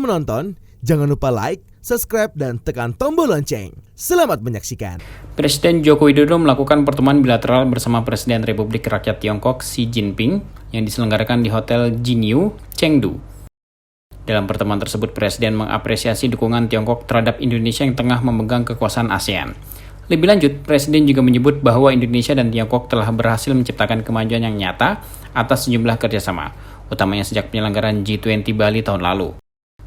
menonton, jangan lupa like, subscribe, dan tekan tombol lonceng. Selamat menyaksikan. Presiden Joko Widodo melakukan pertemuan bilateral bersama Presiden Republik Rakyat Tiongkok Xi Jinping yang diselenggarakan di Hotel Jinyu, Chengdu. Dalam pertemuan tersebut, Presiden mengapresiasi dukungan Tiongkok terhadap Indonesia yang tengah memegang kekuasaan ASEAN. Lebih lanjut, Presiden juga menyebut bahwa Indonesia dan Tiongkok telah berhasil menciptakan kemajuan yang nyata atas sejumlah kerjasama, utamanya sejak penyelenggaraan G20 Bali tahun lalu.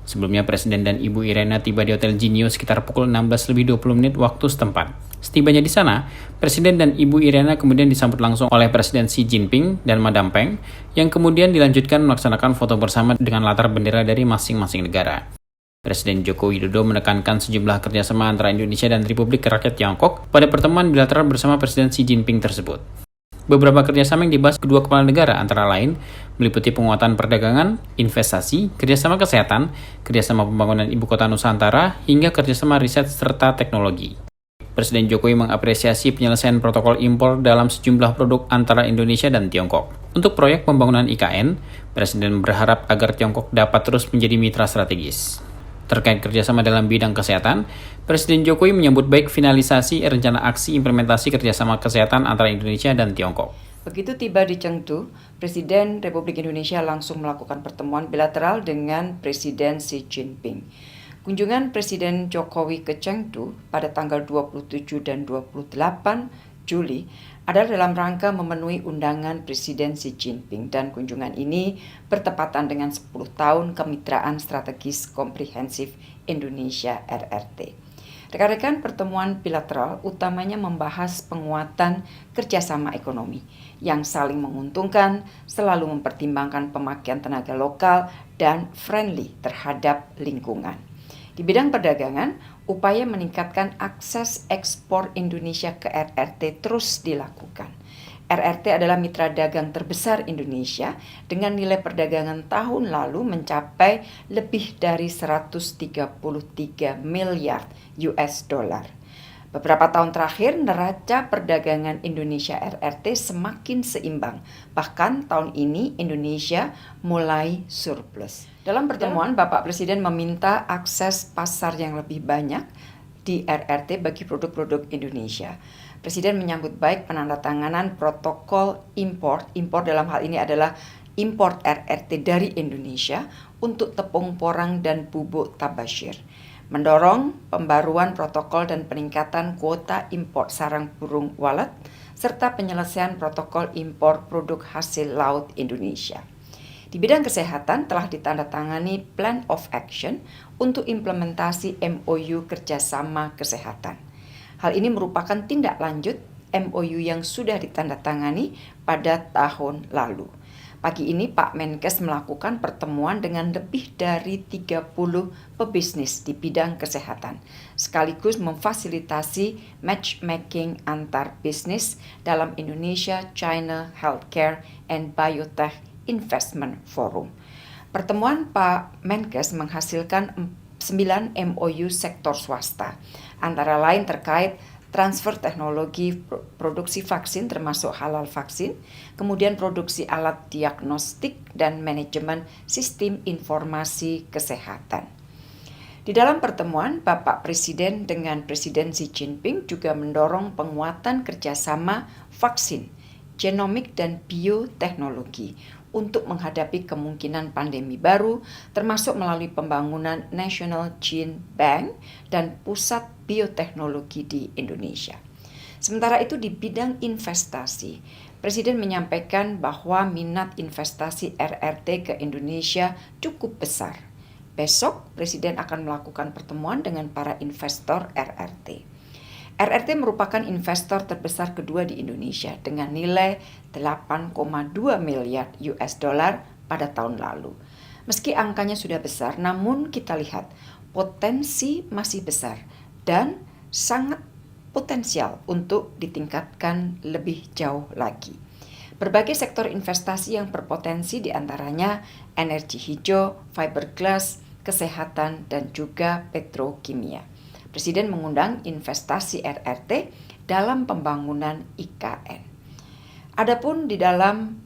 Sebelumnya, Presiden dan Ibu Irena tiba di Hotel Jinyu sekitar pukul 16.20 waktu setempat. Setibanya di sana, Presiden dan Ibu Irena kemudian disambut langsung oleh Presiden Xi Jinping dan Madam Peng, yang kemudian dilanjutkan melaksanakan foto bersama dengan latar bendera dari masing-masing negara. Presiden Joko Widodo menekankan sejumlah kerjasama antara Indonesia dan Republik Rakyat Tiongkok pada pertemuan bilateral bersama Presiden Xi Jinping tersebut. Beberapa kerjasama yang dibahas kedua kepala negara antara lain meliputi penguatan perdagangan, investasi, kerjasama kesehatan, kerjasama pembangunan ibu kota Nusantara, hingga kerjasama riset serta teknologi. Presiden Jokowi mengapresiasi penyelesaian protokol impor dalam sejumlah produk antara Indonesia dan Tiongkok. Untuk proyek pembangunan IKN, Presiden berharap agar Tiongkok dapat terus menjadi mitra strategis. Terkait kerjasama dalam bidang kesehatan, Presiden Jokowi menyambut baik finalisasi rencana aksi implementasi kerjasama kesehatan antara Indonesia dan Tiongkok. Begitu tiba di Chengdu, Presiden Republik Indonesia langsung melakukan pertemuan bilateral dengan Presiden Xi Jinping. Kunjungan Presiden Jokowi ke Chengdu pada tanggal 27 dan 28 Juli adalah dalam rangka memenuhi undangan Presiden Xi Jinping, dan kunjungan ini bertepatan dengan 10 tahun Kemitraan Strategis Komprehensif Indonesia RRT. Rekan-rekan, pertemuan bilateral utamanya membahas penguatan kerjasama ekonomi yang saling menguntungkan, selalu mempertimbangkan pemakaian tenaga lokal dan friendly terhadap lingkungan. Di bidang perdagangan, upaya meningkatkan akses ekspor Indonesia ke RRT terus dilakukan. RRT adalah mitra dagang terbesar Indonesia dengan nilai perdagangan tahun lalu mencapai lebih dari 133 miliar US dollar. Beberapa tahun terakhir, neraca perdagangan Indonesia RRT semakin seimbang. Bahkan tahun ini Indonesia mulai surplus. Dalam pertemuan, Bapak Presiden meminta akses pasar yang lebih banyak di RRT bagi produk-produk Indonesia. Presiden menyambut baik penandatanganan protokol impor. Impor dalam hal ini adalah impor RRT dari Indonesia untuk tepung porang dan bubuk tabasyir. Mendorong pembaruan protokol dan peningkatan kuota impor sarang burung walet, serta penyelesaian protokol impor produk hasil laut Indonesia. Di bidang kesehatan telah ditandatangani Plan of Action untuk implementasi MOU kerjasama kesehatan. Hal ini merupakan tindak lanjut MOU yang sudah ditandatangani pada tahun lalu. Pagi ini Pak Menkes melakukan pertemuan dengan lebih dari 30 pebisnis di bidang kesehatan, sekaligus memfasilitasi matchmaking antar bisnis dalam Indonesia China Healthcare and Biotech Investment Forum. Pertemuan Pak Menkes menghasilkan 9 MOU sektor swasta, antara lain terkait transfer teknologi produksi vaksin termasuk halal vaksin, kemudian produksi alat diagnostik dan manajemen sistem informasi kesehatan. Di dalam pertemuan, Bapak Presiden dengan Presiden Xi Jinping juga mendorong penguatan kerjasama vaksin, genomik dan bioteknologi untuk menghadapi kemungkinan pandemi baru, termasuk melalui pembangunan National Gene Bank dan Pusat Bioteknologi di Indonesia. Sementara itu di bidang investasi, Presiden menyampaikan bahwa minat investasi RRT ke Indonesia cukup besar. Besok, Presiden akan melakukan pertemuan dengan para investor RRT. RRT merupakan investor terbesar kedua di Indonesia dengan nilai 8,2 miliar US dollar pada tahun lalu. Meski angkanya sudah besar, namun kita lihat potensi masih besar dan sangat potensial untuk ditingkatkan lebih jauh lagi. Berbagai sektor investasi yang berpotensi diantaranya energi hijau, fiberglass, kesehatan, dan juga petrokimia. Presiden mengundang investasi RRT dalam pembangunan IKN. Adapun di dalam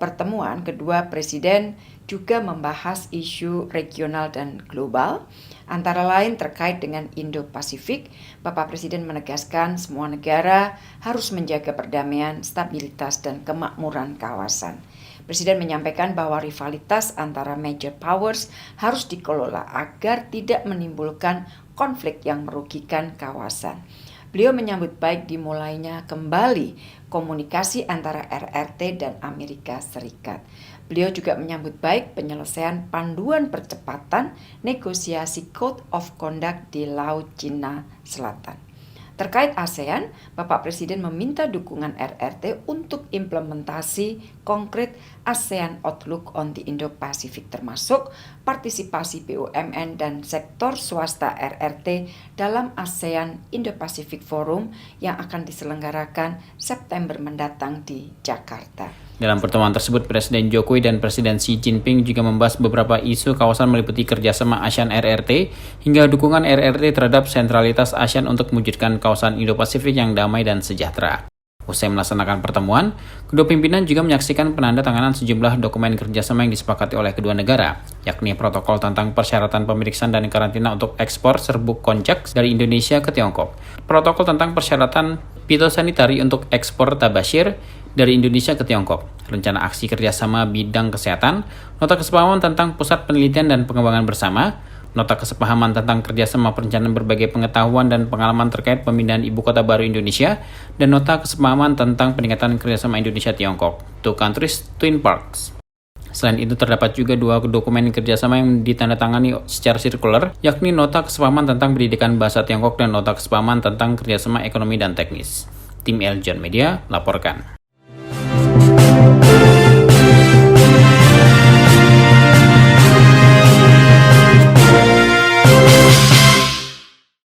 pertemuan kedua presiden juga membahas isu regional dan global, antara lain terkait dengan Indo-Pasifik. Bapak Presiden menegaskan semua negara harus menjaga perdamaian, stabilitas, dan kemakmuran kawasan. Presiden menyampaikan bahwa rivalitas antara major powers harus dikelola agar tidak menimbulkan konflik yang merugikan kawasan. Beliau menyambut baik dimulainya kembali komunikasi antara RRT dan Amerika Serikat. Beliau juga menyambut baik penyelesaian panduan percepatan negosiasi Code of Conduct di Laut Cina Selatan. Terkait ASEAN, Bapak Presiden meminta dukungan RRT untuk implementasi konkret ASEAN Outlook on the Indo-Pacific, termasuk partisipasi BUMN dan sektor swasta RRT dalam ASEAN Indo-Pacific Forum yang akan diselenggarakan September mendatang di Jakarta. Dalam pertemuan tersebut, Presiden Jokowi dan Presiden Xi Jinping juga membahas beberapa isu kawasan meliputi kerjasama ASEAN RRT hingga dukungan RRT terhadap sentralitas ASEAN untuk mewujudkan kawasan Indo-Pasifik yang damai dan sejahtera. Usai melaksanakan pertemuan, kedua pimpinan juga menyaksikan penandatanganan sejumlah dokumen kerjasama yang disepakati oleh kedua negara, yakni protokol tentang persyaratan pemeriksaan dan karantina untuk ekspor serbuk konjac dari Indonesia ke Tiongkok, protokol tentang persyaratan fitosanitari untuk ekspor tabashir dari Indonesia ke Tiongkok, rencana aksi kerjasama bidang kesehatan, nota kesepahaman tentang pusat penelitian dan pengembangan bersama, nota kesepahaman tentang kerjasama perencanaan berbagai pengetahuan dan pengalaman terkait pemindahan ibu kota baru Indonesia, dan nota kesepahaman tentang peningkatan kerjasama Indonesia-Tiongkok, Two Countries, Twin Parks. Selain itu terdapat juga dua dokumen kerjasama yang ditandatangani secara sirkular, yakni nota kesepahaman tentang pendidikan bahasa Tiongkok dan nota kesepahaman tentang kerjasama ekonomi dan teknis. Tim Eljon Media laporkan.